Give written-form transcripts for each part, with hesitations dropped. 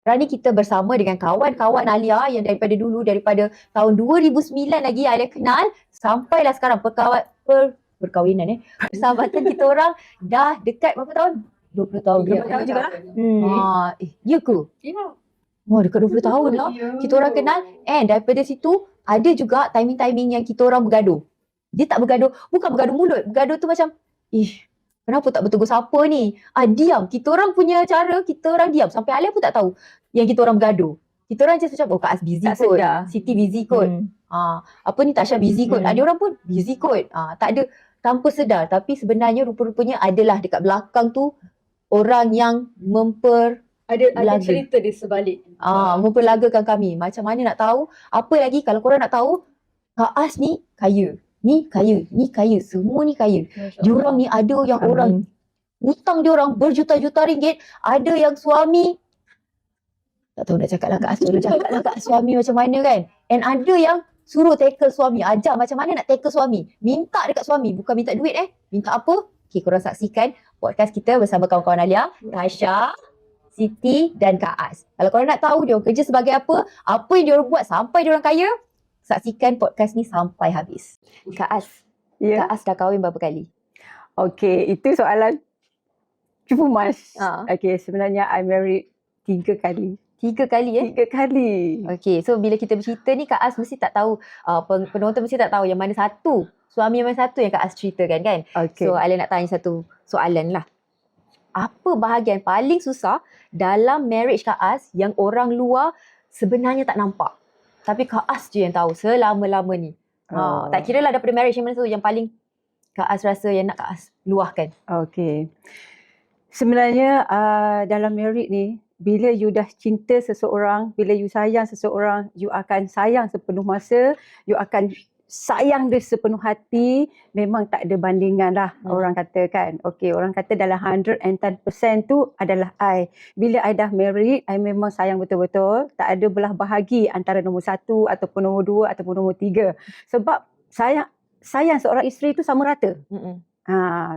Sekarang ni kita bersama dengan kawan-kawan Alia yang daripada dulu, daripada tahun 2009 lagi Alia kenal, sampailah sekarang perkahwinan persahabatan kita orang dah dekat berapa tahun? 20 tahun. 20 tahun juga lah. Ya ke? Ya. Wah, dekat 20 tahun lah kita orang kenal. And daripada situ ada juga timing-timing yang kita orang bergaduh. Dia tak bergaduh, bukan bergaduh mulut. Bergaduh tu macam, kenapa tak bertegur sapa ni? Diam. Kita orang punya cara, kita orang diam. Sampai Alia pun tak tahu yang kita orang bergaduh. Kita orang just macam, Kak As busy Tak kot. sedar. Siti busy kot. Apa ni, Tasha busy kot. Ada orang pun busy kot. Tak ada, tanpa sedar. Tapi sebenarnya rupa-rupanya adalah dekat belakang tu orang yang Ada cerita di sebalik. memperlagakan kami. Macam mana nak tahu? Apa lagi kalau korang nak tahu, Kak As ni kaya. Ni kaya, ni kaya, semua ni kaya. Diorang ni ada yang orang hutang diorang berjuta-juta ringgit, ada yang suami tak tahu nak cakap lah Kak As, suruh cakap lah Kak suami macam mana kan. And ada yang suruh tackle suami, ajar macam mana nak tackle suami, minta dekat suami, bukan minta duit minta apa? Okay, korang saksikan podcast kita bersama kawan-kawan Alia, Tasha, Siti dan Kak As. Kalau korang nak tahu dia kerja sebagai apa yang dia buat sampai dia orang kaya, saksikan podcast ni sampai habis. Kak As, Kak As dah kahwin berapa kali? Okay, itu soalan cuba mas. Okay, sebenarnya I married 3 kali. 3 kali 3 kali. Okay, so bila kita bercerita ni Kak As mesti tak tahu, penonton mesti tak tahu yang mana satu, suami yang mana satu yang Kak As ceritakan kan. Okay. So Alia nak tanya satu soalan lah. Apa bahagian paling susah dalam marriage Kak As yang orang luar sebenarnya tak nampak? Tapi Kak As je yang tahu selama-lama ni. Tak kira lah daripada marriage yang mana tu yang paling Kak As rasa yang nak Kak As luahkan. Okay. Sebenarnya dalam marriage ni, bila you dah cinta seseorang, bila you sayang seseorang, you akan sayang sepenuh masa, you akan sayang dia sepenuh hati, memang tak ada bandingan lah orang kata kan. Okay, orang kata dalam 110% tu adalah I. Bila I dah married, I memang sayang betul-betul. Tak ada belah bahagi antara nombor 1 ataupun nombor 2 ataupun nombor 3. Sebab sayang seorang isteri tu sama rata.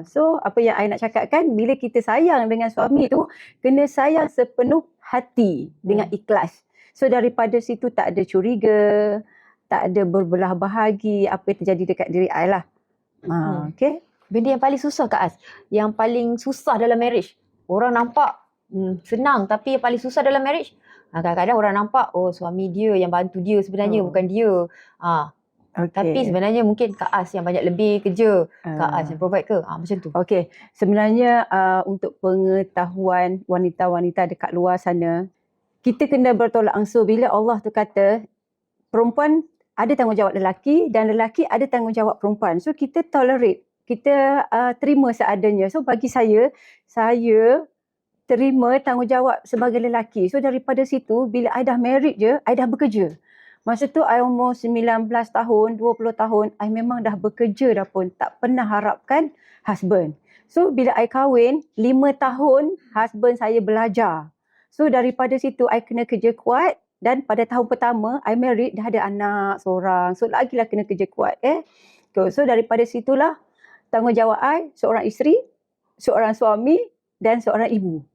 So apa yang I nak cakap kan, bila kita sayang dengan suami tu, kena sayang sepenuh hati dengan ikhlas. So daripada situ tak ada curiga, tak ada berbelah bahagi apa yang terjadi dekat diri I lah. Okay. Benda yang paling susah Kak As, yang paling susah dalam marriage, orang nampak senang, tapi yang paling susah dalam marriage, kadang-kadang orang nampak suami dia yang bantu dia sebenarnya, bukan dia. Okay. Tapi sebenarnya mungkin Kak As yang banyak lebih kerja, Kak As yang provide ke? Macam tu. Okay, sebenarnya untuk pengetahuan wanita-wanita dekat luar sana, kita kena bertolak ansur bila Allah tu kata perempuan ada tanggungjawab lelaki dan lelaki ada tanggungjawab perempuan. So kita tolerate, kita terima seadanya. So bagi saya terima tanggungjawab sebagai lelaki. So daripada situ, bila I dah married je, I dah bekerja. Masa tu I umur 19 tahun, 20 tahun, I memang dah bekerja dah pun. Tak pernah harapkan husband. So bila I kahwin, 5 tahun husband saya belajar. So daripada situ I kena kerja kuat. Dan pada tahun pertama, I married, dah ada anak seorang. So lagilah kena kerja kuat. So daripada situlah tanggungjawab I, seorang isteri, seorang suami dan seorang ibu.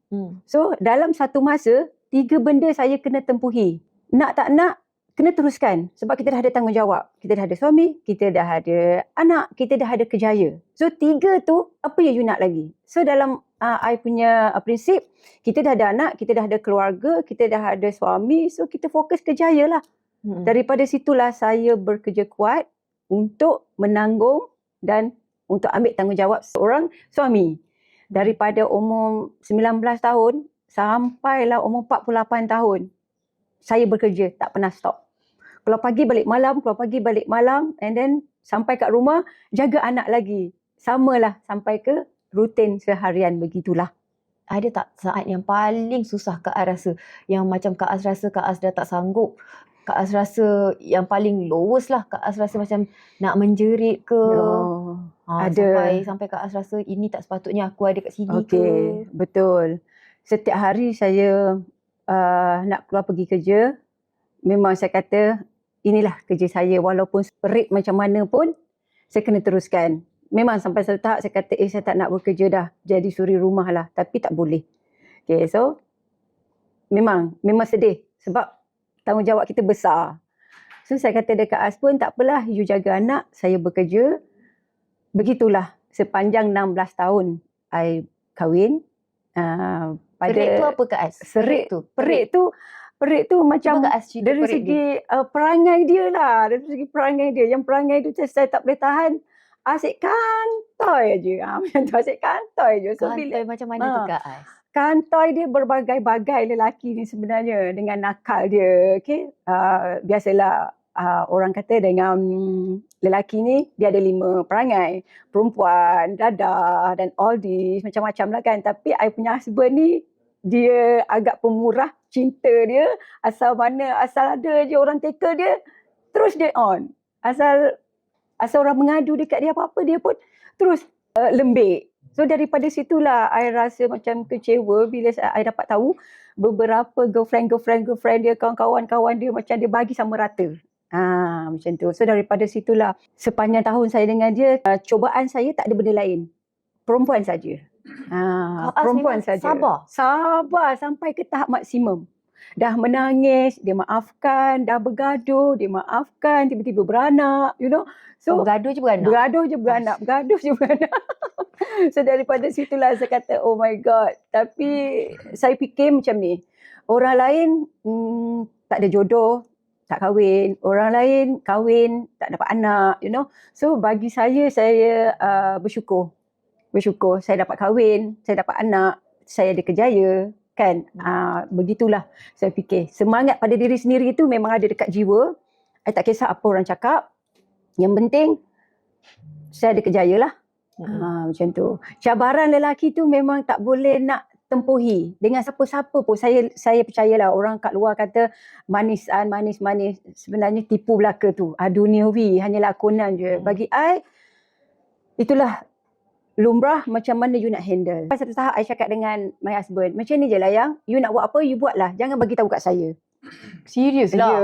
So dalam satu masa, 3 benda saya kena tempuhi. Nak tak nak, kena teruskan. Sebab kita dah ada tanggungjawab. Kita dah ada suami, kita dah ada anak, kita dah ada kerjaya. So 3 tu, apa yang you nak lagi? So dalam I punya prinsip, kita dah ada anak, kita dah ada keluarga, kita dah ada suami. So kita fokus kerjaya lah. Daripada situlah saya bekerja kuat untuk menanggung dan untuk ambil tanggungjawab seorang suami. Daripada umur 19 tahun sampailah umur 48 tahun, saya bekerja, tak pernah stop. Keluar pagi balik malam, keluar pagi balik malam, and then sampai kat rumah, jaga anak lagi. Samalah sampai ke rutin seharian begitulah. Ada tak saat yang paling susah Kak As rasa? Yang macam Kak As rasa Kak As dah tak sanggup. Kak As rasa yang paling lowest lah. Kak As rasa macam nak menjerit ke. Ada. Sampai Kak As rasa ini tak sepatutnya aku ada kat sini ke. Okey, betul. Setiap hari saya nak keluar pergi kerja, memang saya kata inilah kerja saya. Walaupun perit macam mana pun, saya kena teruskan. Memang sampai satu tahap saya kata, saya tak nak bekerja dah. Jadi suri rumah lah. Tapi tak boleh. Okay, so memang sedih sebab tanggungjawab kita besar. So saya kata dekat Az pun tak apalah, you jaga anak, saya bekerja. Begitulah sepanjang 16 tahun I kahwin. Pada Perik tu apa Kak Az? Perik tu macam Cuba Kak Az cerita dari perik segi perangai dia lah. Dari segi perangai dia. Yang perangai tu saya tak boleh tahan. Asyik kantoi je. Macam tu, asyik kantoi je. So, Kantoi macam mana tu Kak Az? kantoi dia berbagai-bagai lelaki ni sebenarnya dengan nakal dia. Okay? Biasalah orang kata dengan lelaki ni dia ada 5 perangai. Perempuan, dadah dan all this. Macam-macam lah kan. Tapi I punya husband ni dia agak pemurah, cinta dia. Asal ada je orang tackle dia, terus dia on. Asal orang mengadu dekat dia apa-apa, dia pun terus lembik. So daripada situlah I rasa macam kecewa bila I dapat tahu beberapa girlfriend dia, kawan-kawan dia macam dia bagi sama rata. Macam tu. So daripada situlah sepanjang tahun saya dengan dia, cubaan saya tak ada benda lain. Perempuan saja. Perempuan saja. Sabar sampai ke tahap maksimum. Dah menangis, dia maafkan, dah bergaduh, dia maafkan, tiba-tiba beranak, you know. So bergaduh je beranak. Bergaduh je beranak. So daripada situlah saya kata, oh my God. Tapi saya fikir macam ni. Orang lain tak ada jodoh, tak kahwin. Orang lain kahwin, tak dapat anak, you know. So bagi saya bersyukur. Saya dapat kahwin, saya dapat anak, saya ada kerjaya. Kan? Begitulah saya fikir. Semangat pada diri sendiri itu memang ada dekat jiwa. I tak kisah apa orang cakap. Yang penting saya ada kerjaya lah. Macam tu. Cabaran lelaki tu memang tak boleh nak tempuhi. Dengan siapa-siapa pun. Saya percayalah orang kat luar kata manis. Sebenarnya tipu belaka tu. Duniawi. Hanyalah lakonan je. Bagi I, itulah lumrah macam mana you nak handle. Satu tahap I cakap dengan my husband, macam ni je lah yang, you nak buat apa, you buatlah. Jangan bagi tahu kat saya. Serius lah.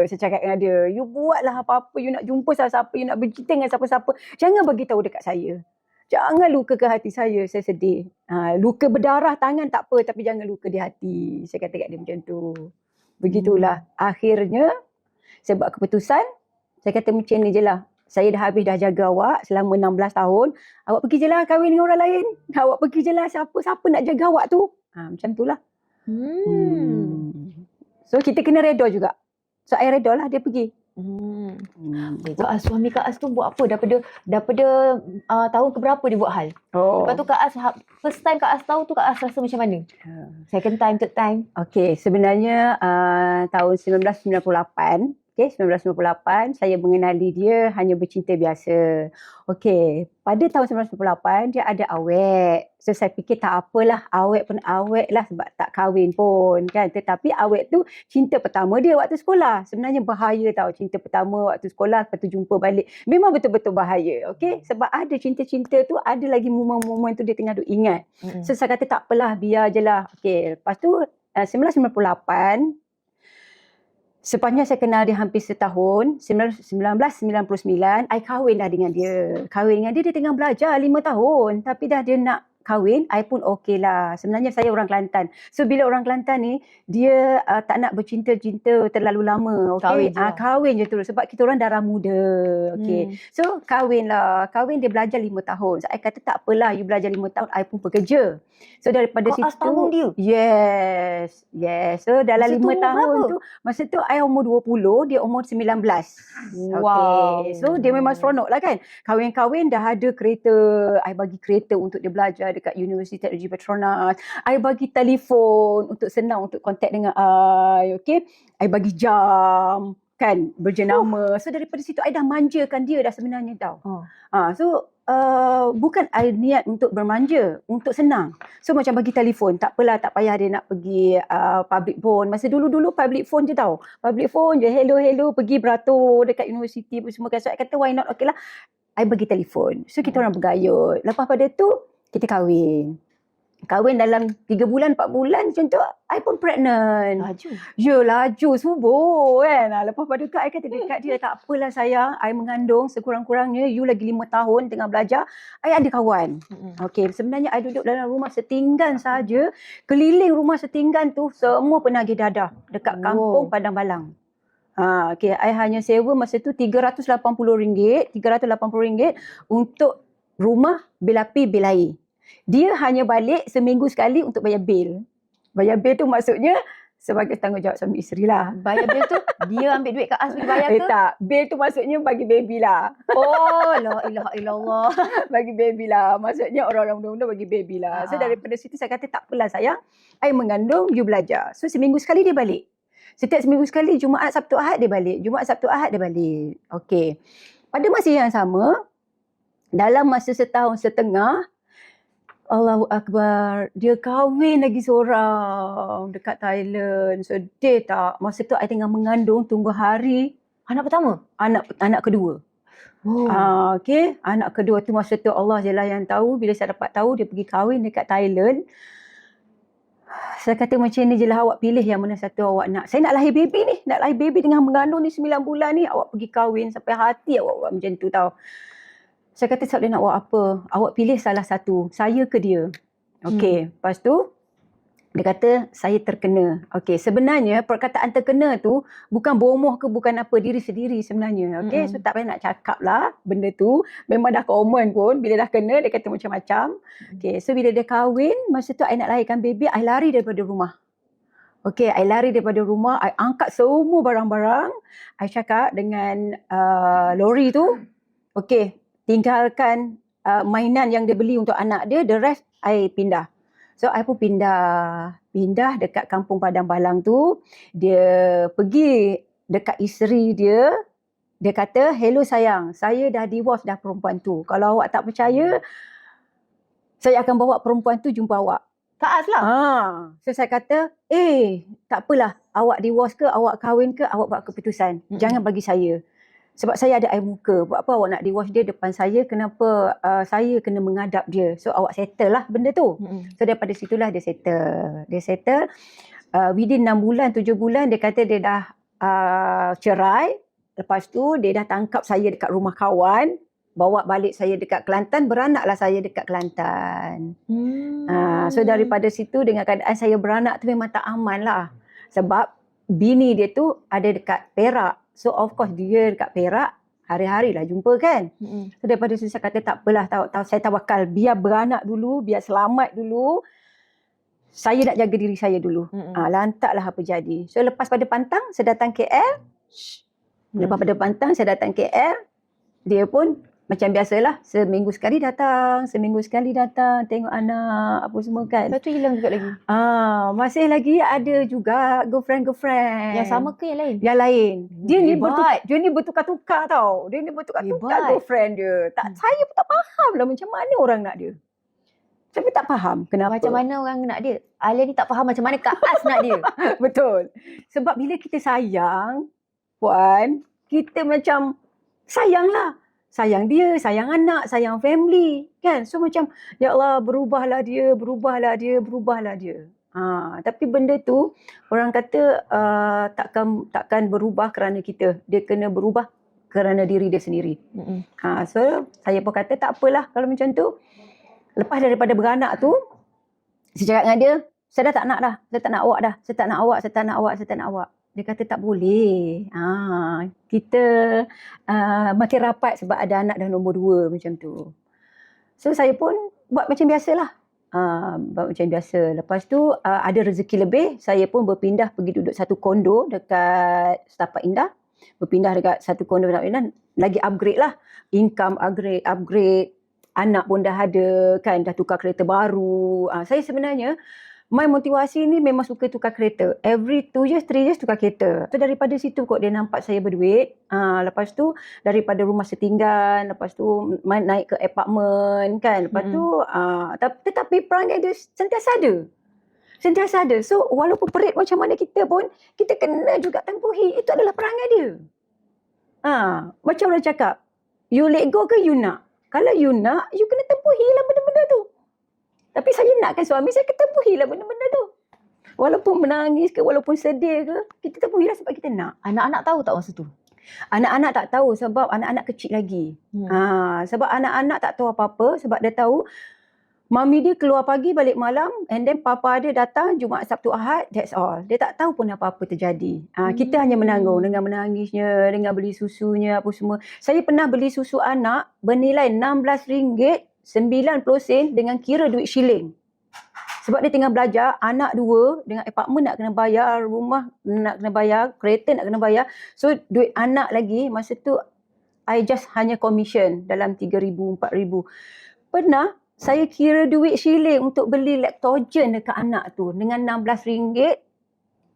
Saya cakap dengan dia, you buatlah apa-apa, you nak jumpa siapa-siapa, you nak bercerita dengan siapa-siapa. Jangan bagi tahu dekat saya. Jangan luka ke hati saya sedih. Luka berdarah tangan tak apa, tapi jangan luka di hati. Saya kata kat dia macam tu. Begitulah. Akhirnya, saya buat keputusan, saya kata macam ni je lah. Saya dah jaga awak selama 16 tahun. Awak pergi je lah kahwin dengan orang lain. Awak pergi je lah siapa nak jaga awak tu. Macam tu lah. So kita kena redha juga. So I redha lah dia pergi. Suami Kak Az tu buat apa? Daripada tahun keberapa dia buat hal? Lepas tu Kak Az, first time Kak Az tahu tu Kak Az rasa macam mana? Second time, third time? Okay, sebenarnya tahun 1998. Okay, 1998 saya mengenali dia hanya bercinta biasa. Okay, pada tahun 1998 dia ada awet. So saya fikir tak apalah, awet pun awet lah sebab tak kahwin pun kan. Tetapi awet tu cinta pertama dia waktu sekolah. Sebenarnya bahaya tau cinta pertama waktu sekolah, lepas tu jumpa balik. Memang betul-betul bahaya. Okay, sebab ada cinta-cinta tu, ada lagi momen-momen tu dia tengah duk ingat. So saya kata tak apalah, biar je lah. Okay, lepas tu 1998, sepanjang saya kenal dia hampir setahun, 1999, I kahwin dah dengan dia. Dia tengah belajar 5 tahun. Tapi dah dia nak kahwin, I pun okey lah. Sebenarnya saya orang Kelantan. So bila orang Kelantan ni, dia tak nak bercinta-cinta terlalu lama. Okay? Kahwin je terus. Sebab kita orang darah muda. Okay. So kahwin lah. Kahwin dia belajar 5 tahun. So I kata tak apalah, you belajar 5 tahun, I pun bekerja. So daripada situ. Tanggung dia? Yes. So dalam 5 tahun berapa? tu, masa tu I umur 20, dia umur 19. Wow. Okay. So dia memang seronok lah kan. Kahwin-kahwin dah ada kereta. I bagi kereta untuk dia belajar dekat Universiti Teknologi Petronas. I bagi telefon untuk senang untuk kontak dengan I. Okay. I bagi jam. Kan, berjenama. So daripada situ I dah manjakan dia dah sebenarnya tau. So bukan I niat untuk bermanja, untuk senang. So macam bagi telefon, tak apalah, tak payah dia nak pergi public phone. Masa dulu-dulu public phone je tau. Public phone je, hello, pergi beratur dekat universiti semua kan. So I kata why not, okay lah. I bagi telefon. So kita orang bergayut. Lepas pada tu, kita kahwin. Kahwin dalam 3 bulan, 4 bulan macam tu, I pun pregnant. Laju. Ya, laju subuh kan. Lepas pada tu, I kata dekat dia, tak apalah sayang, I mengandung sekurang-kurangnya, you lagi 5 tahun tengah belajar, I ada kawan. Okey, sebenarnya I duduk dalam rumah setinggan saja, keliling rumah setinggan tu, semua penagih dadah dekat kampung Padang Balang. Okey, I hanya sewa masa tu RM380 untuk rumah bil api, bil air. Dia hanya balik seminggu sekali untuk bayar bil. Bayar bil tu maksudnya sebagai tanggungjawab suami isteri lah. Bayar bil tu, dia ambil duit kat As pergi bayar ke? Tak, bil tu maksudnya bagi baby lah. Oh, la ilaha illallah. Bagi baby lah. Maksudnya orang-orang muda-muda bagi baby lah. So daripada situ saya kata tak apalah sayang, I mengandung, you belajar. So seminggu sekali dia balik. Setiap seminggu sekali, Jumaat, Sabtu, Ahad dia balik. Jumaat, Sabtu, Ahad dia balik. Okey. Pada masa yang sama, dalam masa setahun setengah, Allahu Akbar, dia kahwin lagi seorang dekat Thailand. Sedih tak? Masa tu I tengah mengandung, tunggu hari Anak pertama? anak kedua. Okey, anak kedua tu masa tu Allah je lah yang tahu. Bila saya dapat tahu dia pergi kahwin dekat Thailand, saya kata macam ni je lah, awak pilih yang mana satu awak nak. Saya nak lahir baby ni, nak lahir baby tengah mengandung ni 9 bulan ni, awak pergi kahwin sampai hati awak buat macam tu tau. Saya kata tak boleh nak buat apa. Awak pilih salah satu. Saya ke dia. Okey. Lepas tu, dia kata saya terkena. Okey. Sebenarnya perkataan terkena tu bukan bomoh ke bukan apa. Diri sendiri sebenarnya. Okey. So tak payah nak cakap lah benda tu. Memang dah common pun. Bila dah kena dia kata macam-macam. Okey. So bila dia kahwin, masa tu I nak lahirkan baby, I lari daripada rumah. Okey, I lari daripada rumah. I angkat semua barang-barang. I cakap dengan lori tu. Okey. Tinggalkan mainan yang dia beli untuk anak dia, the rest I pindah. So I pun pindah dekat kampung Padang Balang tu. Dia pergi dekat isteri dia. Dia kata, hello sayang, saya dah divorce dah perempuan tu. Kalau awak tak percaya, saya akan bawa perempuan tu jumpa awak. Kak As lah. So saya kata, tak apalah, awak divorce ke, awak kahwin ke, awak buat keputusan. Jangan bagi saya. Sebab saya ada air muka. Buat apa awak nak divorce dia depan saya? Kenapa saya kena menghadap dia? So awak settle lah benda tu. So daripada situlah dia settle. Dia settle. Within 6 bulan, 7 bulan dia kata dia dah cerai. Lepas tu dia dah tangkap saya dekat rumah kawan. Bawa balik saya dekat Kelantan. Beranaklah saya dekat Kelantan. So daripada situ dengan keadaan saya beranak tu memang tak aman lah. Sebab bini dia tu ada dekat Perak. So of course dia dekat Perak, hari-hari lah jumpa kan. So daripada situ saya kata tak apalah, saya tawakal. Biar beranak dulu, biar selamat dulu. Saya nak jaga diri saya dulu. Lantaklah apa jadi. So lepas pada pantang, saya datang KL. Lepas pada pantang, saya datang KL. Dia pun macam biasalah, seminggu sekali datang, tengok anak, apa semua kan. Lepas tu hilang juga lagi. Masih lagi ada juga girlfriend. Yang sama ke yang lain? Yang lain. Dia ni bertukar-tukar tau. Dia ni bertukar-tukar girlfriend dia. Saya pun tak faham lah macam mana orang nak dia. Saya pun tak faham kenapa. Macam mana orang nak dia? Alia ni tak faham macam mana Kak As nak dia. Betul. Sebab bila kita sayang, Puan, kita macam sayang lah. Sayang dia, sayang anak, sayang family. Kan? So macam, ya Allah, berubahlah dia. Tapi benda tu, orang kata takkan berubah kerana kita. Dia kena berubah kerana diri dia sendiri. So, saya pun kata tak apalah kalau macam tu. Lepas daripada beranak tu, saya cakap dengan dia, saya dah tak nak dah. Saya tak nak awak dah. Saya tak nak awak. Dia kata tak boleh. Kita makin rapat sebab ada anak dah nombor 2 macam tu. So saya pun buat macam biasalah. Lepas tu ada rezeki lebih, saya pun berpindah pergi duduk satu kondo dekat Setapak Indah. Berpindah dekat satu kondo dekat Setapak Indah. Lagi upgrade lah. Income upgrade. Anak pun dah ada kan, dah tukar kereta baru. Saya sebenarnya my motivasi ni memang suka tukar kereta. Every 2 years, 3 years tukar kereta. So daripada situ kot dia nampak saya berduit. Lepas tu daripada rumah setinggan, lepas tu naik ke apartment kan. Lepas tu tetapi perangai dia sentiasa ada. So walaupun perit macam mana kita pun, kita kena juga tempuhi. Itu adalah perangai dia. Macam orang cakap, you let go ke you nak? Kalau you nak, you kena tempuhi lah benda-benda tu. Tapi saya nakkan suami saya ketepuhilah benda-benda tu. Walaupun menangis ke, walaupun sedih ke, kita tepuhilah sebab kita nak. Anak-anak tahu tak masa tu? Anak-anak tak tahu sebab anak-anak kecil lagi. Sebab anak-anak tak tahu apa-apa sebab dia tahu mami dia keluar pagi balik malam and then papa dia datang Jumaat Sabtu Ahad, that's all. Dia tak tahu pun apa-apa terjadi. Kita hanya menanggung dengan menangisnya, dengan beli susunya apa semua. Saya pernah beli susu anak bernilai RM16.90 dengan kira duit shilling. Sebab dia tengah belajar, anak 2 dengan apartmen nak kena bayar, rumah nak kena bayar, kereta nak kena bayar. So duit anak lagi, masa tu I just hanya commission dalam RM3,000, RM4,000. Pernah saya kira duit shilling untuk beli Lactogen dekat anak tu dengan RM16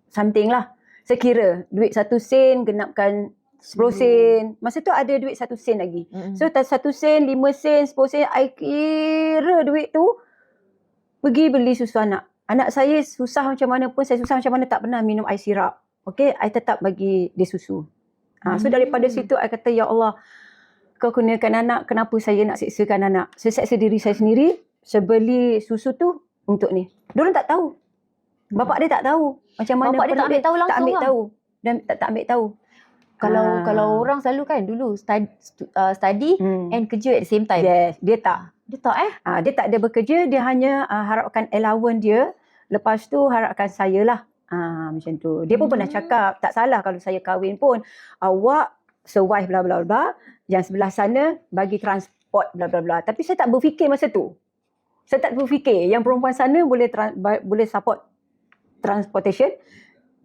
something lah. Saya kira duit 1 sen genapkan 10 sen. Masa tu ada duit 1 sen lagi. So 1 sen, 5 sen, 10 sen, I kira duit tu pergi beli susu anak. Anak saya susah macam mana pun, saya susah macam mana tak pernah minum air sirap. Okay, I tetap bagi dia susu. So daripada situ I kata, ya Allah, kau kurniakan anak, kenapa saya nak seksakan anak? Saya seksa diri saya sendiri, saya beli susu tu untuk ni. Diorang tak tahu. Bapak dia tak tahu. Macam mana Bapak dia tak ambil tahu langsung tak ambil lah. tahu. Dan tak ambil tahu. Kalau orang selalu kan dulu study and kerja at the same time. Yes, dia tak. Dia tak Dia tak ada bekerja, dia hanya harapkan allowance dia. Lepas tu harapkan saya lah. Macam tu. Dia pun pernah cakap, tak salah kalau saya kahwin pun. Awak survive bla bla bla. Yang sebelah sana bagi transport bla bla bla. Tapi saya tak berfikir masa tu. Saya tak berfikir yang perempuan sana boleh support transportation.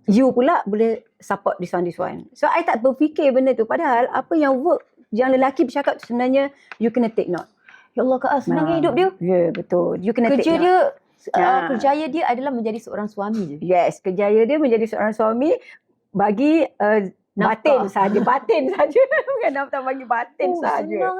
You pula boleh support this one. So I tak berfikir benda tu. Padahal apa yang work, yang lelaki bercakap tu sebenarnya you kena take note. Ya Allah Kak, senangnya hidup dia. Ya, betul. You kena Kerja take note. dia, kerjaya dia adalah menjadi seorang suami je. Yes, kerjaya dia menjadi seorang suami bagi batin saja. Batin saja. Bukan nafkah, bagi batin saja. Senang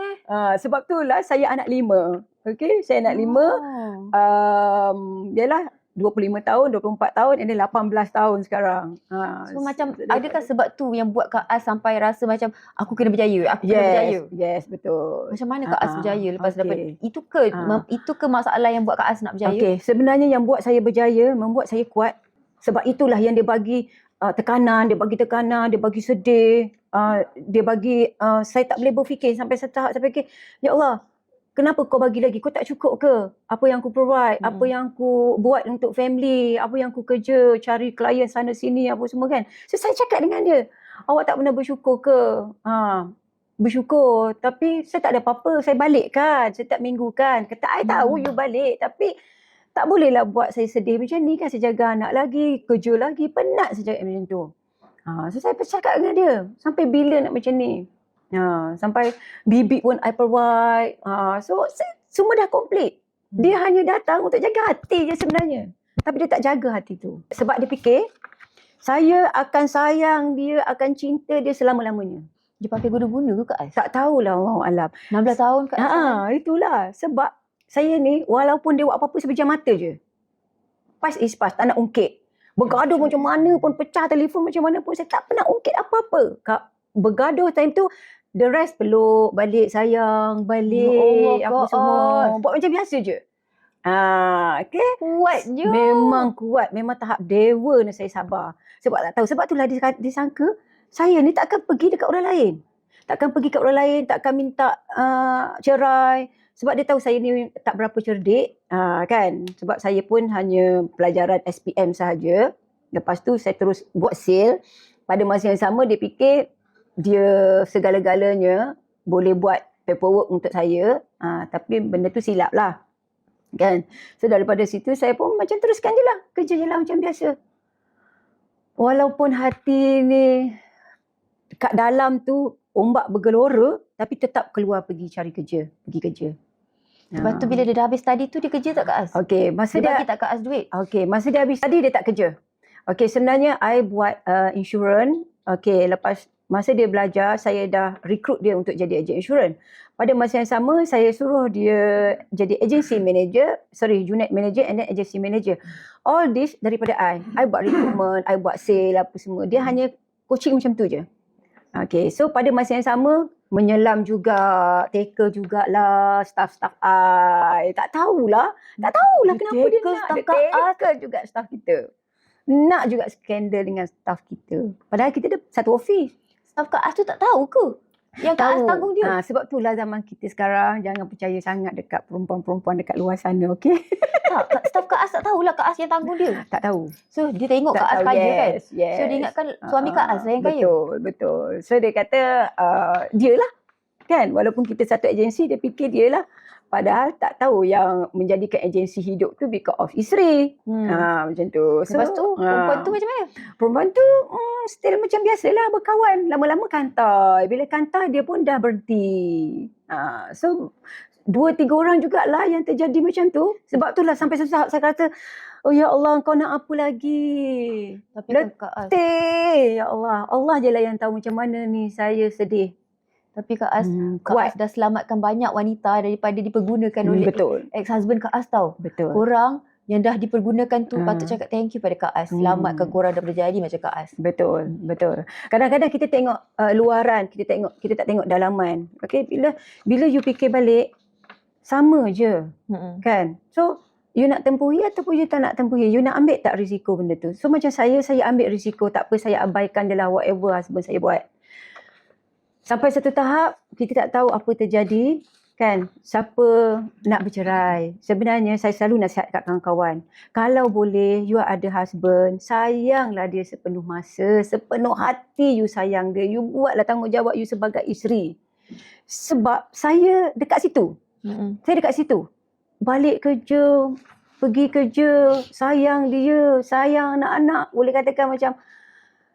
Sebab itulah saya anak 5. Okay, saya anak 5. Yalah, 25 tahun, 24 tahun, and then 18 tahun sekarang. So macam adakah sebab tu yang buat Kak As sampai rasa macam aku kena berjaya, aku kena berjaya? Yes, betul. Macam mana Kak As berjaya lepas dapat itu ke masalah yang buat Kak As nak berjaya? Okay, sebenarnya yang buat saya berjaya, membuat saya kuat. Sebab itulah yang dia bagi tekanan, dia bagi sedih, dia bagi saya tak boleh berfikir sampai satu tahap saya fikir, ya Allah, kenapa kau bagi lagi? Kau tak cukup ke? Apa yang aku provide, apa yang aku buat untuk family, apa yang aku kerja, cari klien sana sini, apa semua kan. So saya cakap dengan dia, awak tak pernah bersyukur ke? Bersyukur, tapi saya tak ada apa-apa, saya balik kan, setiap minggu kan. Kata, I tahu you balik, tapi tak bolehlah buat saya sedih macam ni kan. Saya jaga anak lagi, kerja lagi, penat saya cakap macam tu. So saya bercakap dengan dia, sampai bila nak macam ni? Sampai bibik pun I provide. So semua dah complete. Dia hanya datang untuk jaga hati je sebenarnya. Tapi dia tak jaga hati tu. Sebab dia fikir saya akan sayang dia, akan cinta dia selama-lamanya. Dia pakai guna-guna ke Kak As? Tak tahulah, Allah alam. 16 tahun Kak As. Itulah. Sebab saya ni walaupun dia buat apa-apa sepejam mata je. Pas is pas, tak nak ungkit. Bergaduh macam mana pun, pecah telefon macam mana pun, saya tak pernah ungkit apa-apa. Bergaduh time tu, the rest peluk, balik sayang, balik, ya apa Allah, semua. Buat macam biasa je. Okay. Kuat je. Memang kuat. Memang tahap dewa ni saya sabar. Sebab tak tahu. Sebab itulah dia sangka, saya ni takkan pergi dekat orang lain. Takkan pergi kat orang lain, takkan minta cerai. Sebab dia tahu saya ni tak berapa cerdik. Kan. Sebab saya pun hanya pelajaran SPM sahaja. Lepas tu saya terus buat sale. Pada masa yang sama dia fikir, dia segala-galanya boleh buat paperwork untuk saya. Tapi benda tu silap lah. Kan? So daripada situ saya pun macam teruskan je lah. Kerja je lah macam biasa. Walaupun hati ni kat dalam tu ombak bergelora, tapi tetap keluar pergi cari kerja. Pergi kerja. Lepas tu bila dia dah habis study tu dia kerja tak Kak As? Okay, masa dia bagi tak Kak As duit? Okay, masa dia habis study dia tak kerja. Okay, sebenarnya I buat insurans. Okay, lepas masa dia belajar, saya dah recruit dia untuk jadi ejen insurans. Pada masa yang sama, saya suruh dia jadi agency manager, unit manager and then agency manager. All this daripada I. I buat recruitment, I buat sale, apa semua. Dia hanya coaching macam tu je. Okay, so pada masa yang sama, menyelam juga, tackle jugalah staff-staff I. Tak tahulah Dia kenapa dia tackle nak. staff Dia Kak As. tackle juga staff kita. Nak juga skandal dengan staff kita. Padahal kita ada satu office. Staff Kak As tu tak tahu ke yang Kak As tanggung dia? Sebab itulah zaman kita sekarang jangan percaya sangat dekat perempuan-perempuan dekat luar sana, okey? Staff Kak As tak tahulah Kak As yang tanggung dia. Tak tahu. So dia tengok Tak Kak As tahu, kaya kan. yes. So dia ingatkan suami Kak As lah yang kaya. Betul. So dia kata dia lah kan, walaupun kita satu agensi dia fikir dia lah. Padahal tak tahu yang menjadikan agensi hidup tu because of isteri. Macam tu. So, Lepas tu perempuan tu macam mana? Perempuan tu still macam biasalah berkawan. Lama-lama kantai. Bila kantai dia pun dah berhenti. So 2-3 orang jugalah yang terjadi macam tu. Sebab itulah sampai susah saya kata, oh ya Allah, kau nak apa lagi? Tapi Kak As, Ya Allah. Allah je lah yang tahu macam mana ni saya sedih. tapi Kak As, Kak kuat. As dah selamatkan banyak wanita daripada dipergunakan oleh Betul. ex-husband Kak As tau. Betul. Korang yang dah dipergunakan tu patut cakap thank you pada Kak As. Selamatkan korang daripada jadi macam Kak As. Betul. Kadang-kadang kita tengok luaran, kita tak tengok dalaman. Okey, bila you fikir balik, sama je, kan? So, you nak tempuhi ataupun you tak nak tempuhi, you nak ambil tak risiko benda tu? So macam saya ambil risiko, tak apa, saya abaikan je lah whatever husband saya buat. Sampai satu tahap, kita tak tahu apa terjadi, kan? Siapa nak bercerai. Sebenarnya saya selalu nasihat kat kawan-kawan. Kalau boleh, you ada husband, sayanglah dia sepenuh masa, sepenuh hati you sayang dia. You buatlah tanggungjawab you sebagai isteri. Sebab saya dekat situ. Saya dekat situ. Balik kerja, pergi kerja, sayang dia, sayang anak-anak. Boleh katakan macam,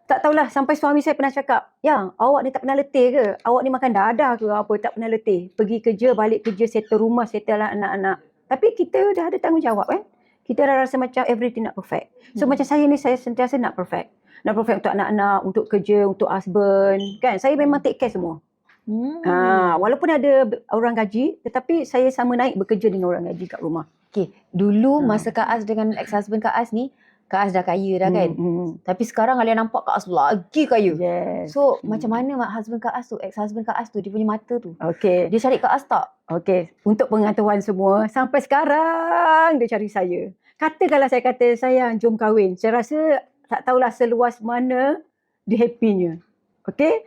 tak tahulah, sampai suami saya pernah cakap, yang awak ni tak pernah letih ke? Awak ni makan dadah ke apa? Tak pernah letih. Pergi kerja, balik kerja, settle rumah, settle anak-anak. Tapi kita dah ada tanggungjawab kan? Kita dah rasa macam everything nak perfect. So macam saya ni, saya sentiasa nak perfect. Nak perfect untuk anak-anak, untuk kerja, untuk husband. Kan? Saya memang take care semua. Walaupun ada orang gaji, tetapi saya sama naik bekerja dengan orang gaji kat rumah. Okay, dulu masa Kak As dengan ex-husband Kak As ni, Kak As dah kaya dah kan. Tapi sekarang kalian nampak Kak As lagi kaya. Yes. So macam mana husband Kak As tu, ex-husband Kak As tu, dia punya mata tu? Okay. Dia cari Kak As tak? Okay. Untuk pengetahuan semua, sampai sekarang dia cari saya. Katakanlah saya kata, sayang jom kahwin. Saya rasa tak tahulah seluas mana dia happynya. Okay.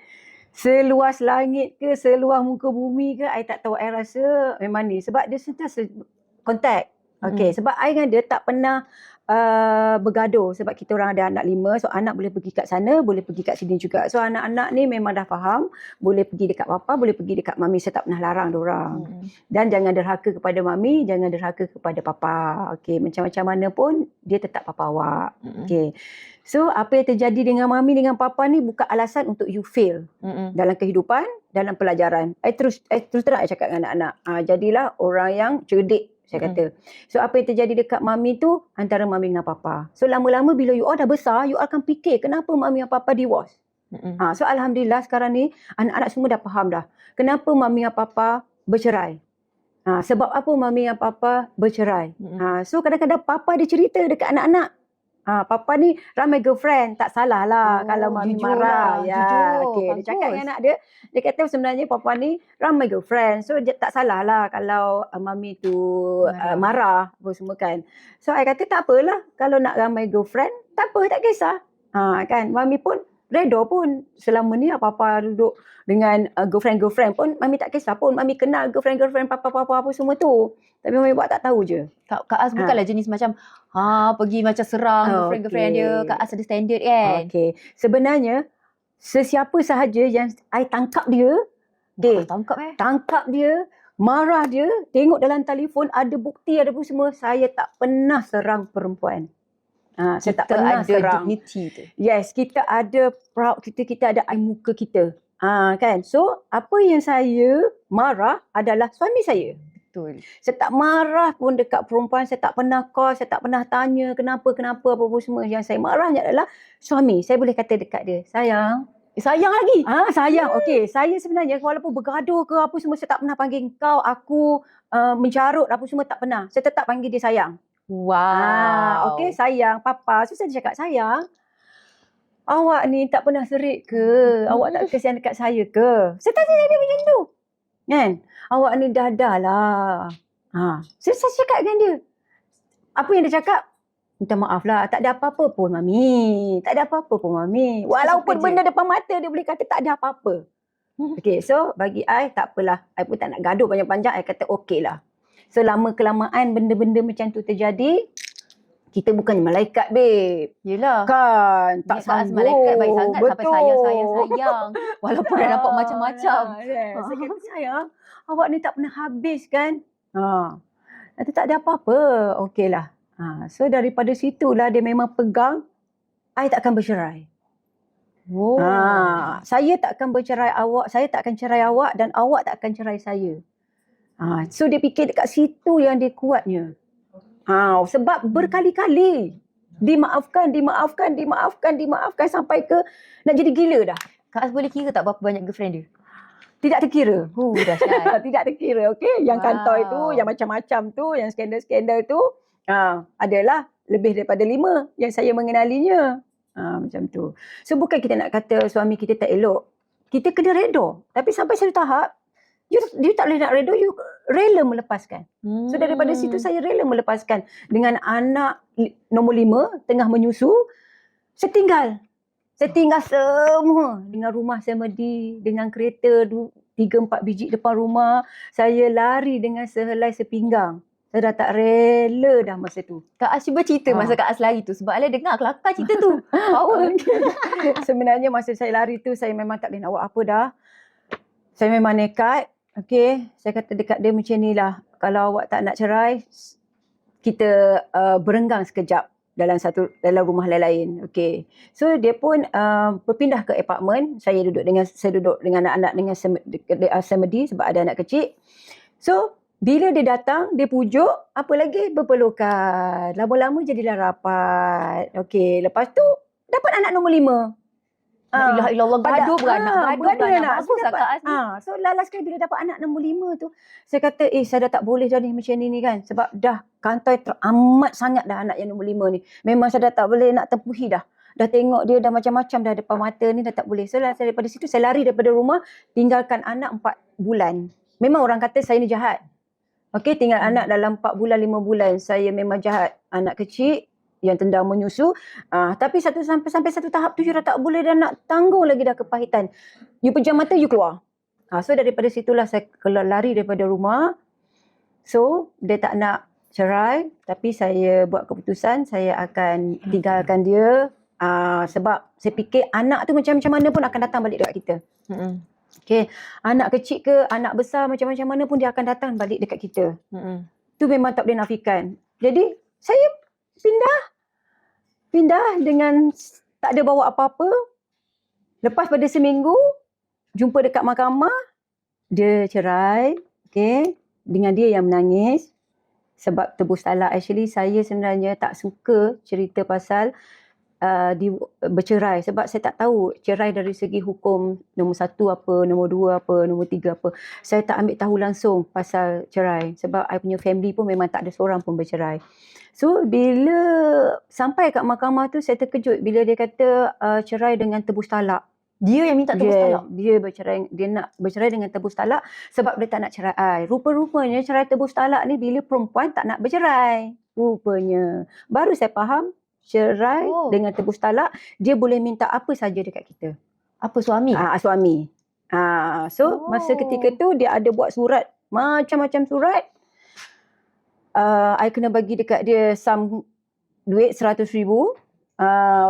Seluas langit ke, seluas muka bumi ke, I tak tahu. I rasa memang ni. Sebab dia sentiasa kontak. Okay. Sebab I dengan dia tak pernah bergaduh. Sebab kita orang ada anak 5. So anak boleh pergi kat sana, boleh pergi kat sini juga. So anak-anak ni memang dah faham. Boleh pergi dekat papa, boleh pergi dekat mami. Saya tak pernah larang diorang. Dan jangan derhaka kepada mami, jangan derhaka kepada papa. Okay. Macam-macam mana pun, dia tetap papa awak. Okay. So apa yang terjadi dengan mami, dengan papa ni bukan alasan untuk you fail. Dalam kehidupan, dalam pelajaran. I terus terang I cakap dengan anak-anak. Jadilah orang yang cerdik. Saya kata. So apa yang terjadi dekat mami tu antara mami dengan papa. So lama-lama bila you all dah besar, you akan fikir kenapa mami dan papa divorce. So alhamdulillah sekarang ni anak-anak semua dah faham dah. Kenapa mami dan papa bercerai. Sebab apa mami dan papa bercerai. So kadang-kadang papa dia cerita dekat anak-anak. Papa ni ramai girlfriend, tak salah lah kalau mami marah. Jujur, okay. Dia cakap dengan anak dia, dia kata sebenarnya papa ni ramai girlfriend. So tak salah lah kalau mami tu marah apa semua kan. So I kata tak apalah kalau nak ramai girlfriend, tak apa, tak kisah. Kan, mami pun redha pun selama ni papa duduk dengan girlfriend pun mami tak kisah pun. Mami kenal girlfriend papa apa semua tu. Tapi mami buat tak tahu je. Kak As bukanlah jenis macam pergi macam serang girlfriend dia. Kak As ada standard kan. Okay. Sebenarnya sesiapa sahaja yang I tangkap dia, tangkap dia, marah dia, tengok dalam telefon ada bukti ada apa semua, saya tak pernah serang perempuan. Saya tak pernah serang. Dignity tu. Yes, kita ada proud kita ada air muka kita. Kan? So, apa yang saya marah adalah suami saya. Betul. Saya tak marah pun dekat perempuan, saya tak pernah call, saya tak pernah tanya kenapa apa-apa semua. Yang saya marahnya adalah suami. Saya boleh kata dekat dia, sayang. Sayang lagi? Sayang. Okey, saya sebenarnya walaupun bergaduh ke apa semua, saya tak pernah panggil kau, aku mencarut apa semua, tak pernah. Saya tetap panggil dia sayang. Wow. Okey, sayang, papa. So saya cakap, sayang, awak ni tak pernah serik ke? Awak tak kesian dekat saya ke? Saya tanya dia macam tu. Kan? Awak ni dah lah. Saya cakap dengan dia. Apa yang dia cakap? Minta maaf lah. Tak ada apa-apa pun, Mami. Tak ada apa-apa pun, Mami. Walaupun benda depan mata dia boleh kata tak ada apa-apa. Okay, so bagi I tak apalah. I pun tak nak gaduh panjang-panjang. I kata okey lah. Selama kelamaan benda-benda macam tu terjadi, kita bukan malaikat, babe. Yelah. Kan? Tak Kak As sanggup. malaikat baik sangat sampai Betul. sayang. Walaupun dah nampak macam-macam. Saya kata, sayang, awak ni tak pernah habis kan? Nanti tak ada apa-apa. Okey lah. So daripada situlah dia memang pegang, I takkan bercerai. Oh. Saya takkan bercerai awak, saya takkan cerai awak dan awak takkan cerai saya. So dia fikir dekat situ yang dia kuatnya. Sebab berkali-kali dimaafkan sampai ke nak jadi gila dah. Kak As boleh kira tak berapa banyak girlfriend dia? Tidak terkira. Dahsyat. Tidak terkira, okey. Yang kantoi tu, yang macam-macam tu, yang skandal-skandal tu, adalah lebih daripada 5 yang saya mengenalinya. Macam tu. So bukan kita nak kata suami kita tak elok. Kita kena reda. Tapi sampai satu tahap, you tak boleh nak reda, you rela melepaskan. So daripada situ saya rela melepaskan. Dengan anak nombor 5 tengah menyusu, saya tinggal semua dengan rumah semedi, dengan kereta 3-4 biji depan rumah. Saya lari dengan sehelai sepinggang. Saya dah tak rela dah masa tu. Kak As cuba cerita masa Kak As lari tu. Sebab Alai dengar kelakar cerita tu. Power. Sebenarnya masa saya lari tu, saya memang tak boleh nak buat apa dah. Saya memang nekat. Okay, saya kata dekat dia macam ni lah. Kalau awak tak nak cerai, kita berenggang sekejap dalam rumah lain-lain. Okay. So dia pun berpindah ke apartmen. Saya duduk dengan anak-anak dengan semedi sebab ada anak kecil. So bila dia datang, dia pujuk, apa lagi? Berpelukan. Lama-lama jadilah rapat. Okay, lepas tu dapat anak nombor 5. La ilaha illallah, gaduh beranak. Bagus lah Kak As ni. So last kali bila dapat anak nombor 5 tu, saya kata saya dah tak boleh dah ni macam ni kan. Sebab dah kantoi teramat sangat dah anak yang nombor 5 ni. Memang saya dah tak boleh nak tempuhi dah. Dah tengok dia dah macam-macam dah depan mata ni, dah tak boleh. So daripada situ saya lari daripada rumah, tinggalkan anak 4 bulan. Memang orang kata saya ni jahat. Okey, tinggal anak dalam 4 bulan, 5 bulan. Saya memang jahat. Anak kecil yang tendang menyusu. Tapi sampai satu tahap tu, you dah tak boleh dah nak tanggung lagi dah kepahitan. You pejam mata, you keluar. So daripada situlah saya lari daripada rumah. So dia tak nak cerai. Tapi saya buat keputusan, saya akan tinggalkan dia. Sebab saya fikir anak tu macam mana pun akan datang balik dekat kita. Okay. Anak kecil ke, anak besar macam-macam mana pun dia akan datang balik dekat kita. Tu memang tak boleh nafikan. Jadi saya pindah dengan tak ada bawa apa-apa. Lepas pada seminggu, jumpa dekat mahkamah, dia cerai. Okay. Dengan dia yang menangis. Sebab tebus talak. Actually saya sebenarnya tak suka cerita pasal bercerai. Sebab saya tak tahu cerai dari segi hukum nombor 1 apa, nombor 2 apa, nombor 3 apa. Saya tak ambil tahu langsung pasal cerai. Sebab I punya family pun memang tak ada seorang pun bercerai. So bila sampai kat mahkamah tu, saya terkejut bila dia kata cerai dengan tebus talak. Dia yang minta tebus talak? Dia nak bercerai dengan tebus talak sebab dia tak nak cerai. Rupa-rupanya cerai tebus talak ni bila perempuan tak nak bercerai. Rupanya. Baru saya faham, cerai dengan tebus talak, dia boleh minta apa saja dekat kita. Apa, suami? Suami. So masa ketika tu dia ada buat surat, macam-macam surat. I kena bagi dekat dia duit 100,000.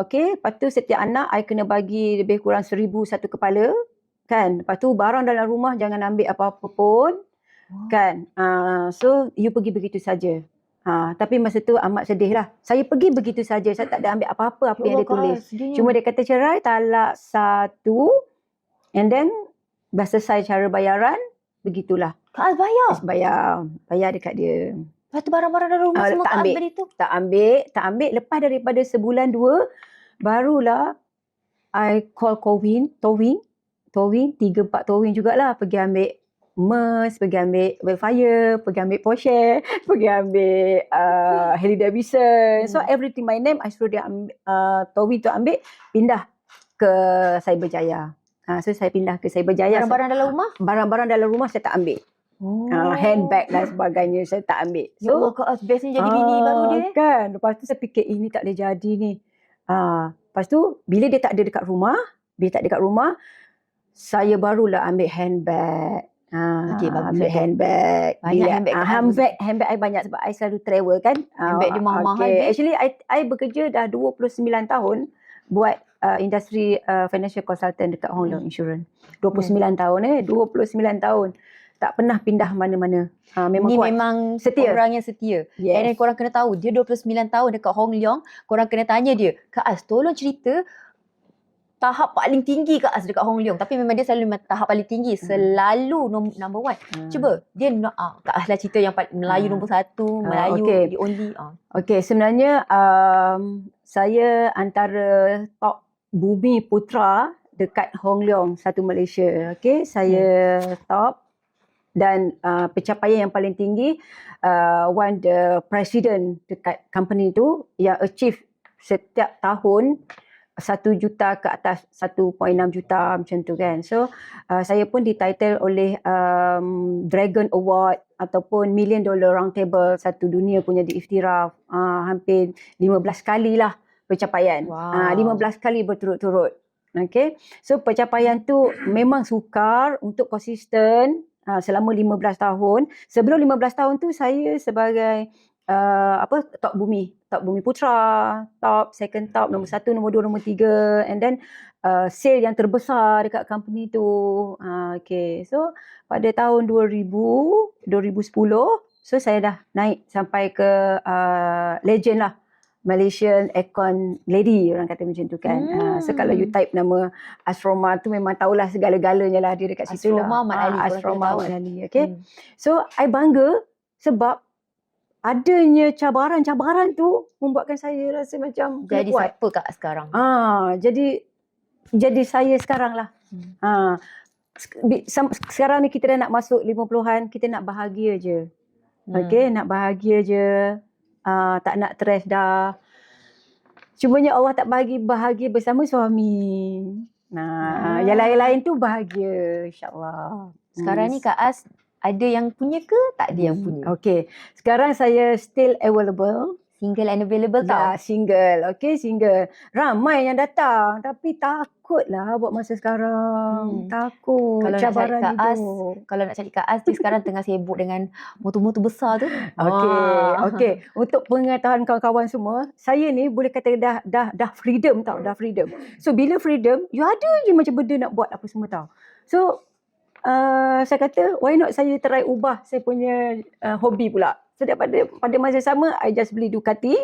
Okay, lepas tu setiap anak I kena bagi lebih kurang 1,000 satu kepala. Kan? Lepas tu barang dalam rumah jangan ambil apa-apa pun. Kan? So you pergi begitu saja. Tapi masa tu amat sedih lah. Saya pergi begitu saja. Saya tak ada ambil apa-apa yang dia tulis. Cuma dia kata cerai, talak 1. And then, dah selesai cara bayaran. Begitulah. Kak Az bayar? Bayar dekat dia. Lepas tu barang-barang dalam rumah semua Kak Az beli tu? Tak ambil. Lepas daripada sebulan 2, barulah I call Towing 3-4 towing jugalah. Pergi ambil MERS, pergi ambil Wildfire, pergi ambil Porsche, pergi ambil Harley Davidson. So everything my name, I suruh dia towing tu ambil, pindah ke Cyberjaya. So saya pindah ke Cyberjaya. Barang-barang dalam rumah? Barang-barang dalam rumah saya tak ambil. Handbag dan sebagainya saya tak ambil. Ya Allah, Kak, bestnya jadi bini baru dia. Kan. Lepas tu saya fikir ini tak boleh jadi ni. Lepas tu bila dia tak ada dekat rumah, saya barulah ambil handbag. Okey, bagus. Ambil handbag. Banyak handbag kat Handbag I banyak sebab I selalu travel kan. Handbag dia mahal-mahal dia. Actually I bekerja dah 29 tahun buat industri financial consultant dekat Hong Leong Insurance. 29 tahun 29 tahun. Tak pernah pindah mana-mana. Memang Ni kuat. memang Setia. orang yang setia. Yes. And then korang kena tahu, dia 29 tahun dekat Hong Leong. Korang kena tanya dia, Kak Az, tolong cerita tahap paling tinggi Kak Az dekat Hong Leong. Tapi memang dia selalu tahap paling tinggi. Selalu number one. Cuba, dia Kak Az lah cerita yang Melayu nombor 1, Melayu the only. Okay, sebenarnya saya antara top bumi putra dekat Hong Leong, satu Malaysia. Okay, saya top. Dan pencapaian yang paling tinggi, one the president dekat company tu yang achieve setiap tahun 1 juta ke atas 1.6 juta macam tu kan. So saya pun dititle oleh Dragon Award ataupun $1 Million Round Table satu dunia punya diiktiraf. Hampir 15 kali lah pencapaian. Wow. 15 kali berturut-turut. Okay. So pencapaian tu memang sukar untuk konsisten selama 15 tahun. Sebelum 15 tahun tu saya sebagai top bumi putra, top, second top, nombor 1, nombor 2, nombor 3, and then sale yang terbesar dekat company tu. Okay, so pada tahun 2010, so saya dah naik sampai ke legend lah, Malaysian Aircon Lady, orang kata macam tu kan. So kalau you type nama Asroma tu memang tahulah segala-galanya lah dia dekat situ lah. Asroma Mat Ali. Asroma Mat Ali. Okay. So I bangga sebab adanya cabaran-cabaran tu membuatkan saya rasa macam jadi kuat. siapa Kak sekarang? Jadi saya sekarang lah. Sekarang ni kita dah nak masuk 50-an, kita nak bahagia je. Okay, nak bahagia je. Tak nak stres dah. Cumanya Allah tak bagi bahagia bersama suami. Yang lain-lain tu bahagia, insyaAllah. Sekarang ni Kak Az ada yang punya ke tak ada yang punya? Okay. Sekarang saya still available. Single and available tau? Ya, single. Okay, single. Ramai yang datang. Tapi takutlah buat masa sekarang. Takut. Kalau cabaran nak cari Kak Az, hidup. kalau nak cari Kak Az, dia sekarang tengah sibuk dengan motor-motor besar tu. Okay. Untuk pengetahuan kawan-kawan semua, saya ni boleh kata dah freedom tau. Dah freedom. So, bila freedom, you ada je macam benda nak buat apa semua tau. So, saya kata, why not saya try ubah saya punya hobi pula. So pada masa sama, I just beli Ducati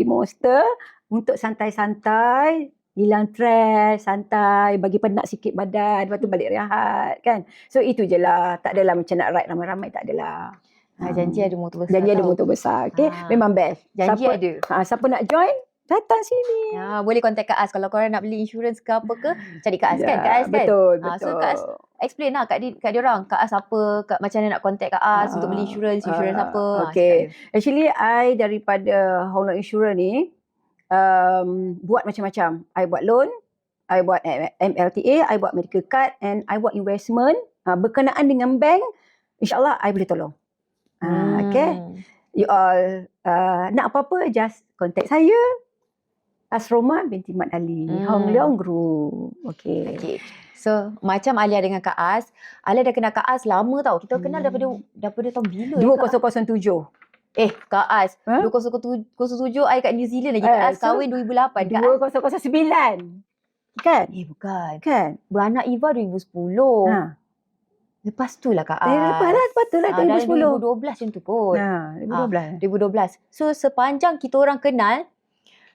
Monster untuk santai-santai, hilang stres, santai, bagi penat sikit badan, lepas tu balik rehat kan. So itu je lah, tak adalah macam nak ride ramai-ramai, tak adalah. Janji ada motor besar. Janji ada motor besar, okay. Memang best. Janji ada. Siapa nak join, datang sini. Boleh contact Kak Az. Kalau korang nak beli insurans ke apa ke, cari Kak Az kan? Kak Az kan? Betul. So Kak Az explain lah kat diorang. Kak Az apa, macam mana nak contact Kak Az untuk beli insurans apa. Okay. Actually, I daripada Hong Leong Insurance ni, buat macam-macam. I buat loan, I buat MLTA, I buat medical card, and I buat investment. Berkenaan dengan bank, insyaAllah I boleh tolong. Okay. You all nak apa-apa, just contact saya. Asroma binti Mat Ali, Hong Leong Group. Okay. So, macam Alia dengan Kak Az, Alia dah kenal Kak Az lama tau. Kita kenal daripada tahun bila? 2007. Kak Az, 2007 I kat New Zealand lagi. Kak Az kahwin 2008. 2009. Kan? Bukan. Kan? Beranak Eva 2010. Lepas tu lah Kak Az. Lepas tu lah 2010. 2012 macam tu kot. 2012. So, sepanjang kita orang kenal,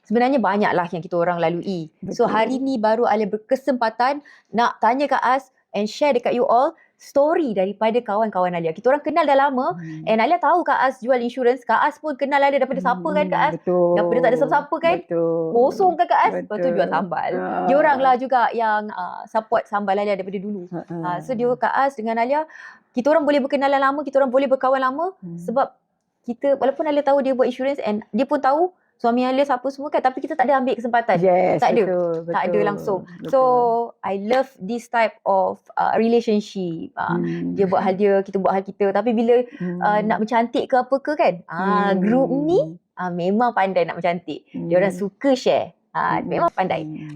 sebenarnya banyaklah yang kita orang lalui. Betul. So hari ni baru Alia berkesempatan nak tanya Kak Az and share dekat you all story daripada kawan-kawan Alia. Kita orang kenal dah lama and Alia tahu Kak Az jual insurans. Kak Az pun kenal Alia daripada siapa kan Kak Az? Betul. Daripada tak ada siapa-siapa kan? Betul. Kosong kan Kak Az? Lepas tu jual sambal. Diorang lah juga yang support sambal Alia daripada dulu. So dia Kak Az dengan Alia, kita orang boleh berkenalan lama, kita orang boleh berkawan lama sebab kita, walaupun Alia tahu dia buat insurans and dia pun tahu suami Alias apa semua kan, tapi kita tak ada ambil kesempatan. Yes, Tak ada. betul, Tak ada betul, langsung. betul. So I love this type of relationship. Dia buat hal dia, kita buat hal kita. Tapi bila nak bercantik ke apa ke kan, group ni memang pandai nak bercantik. Dia orang suka share. Memang pandai.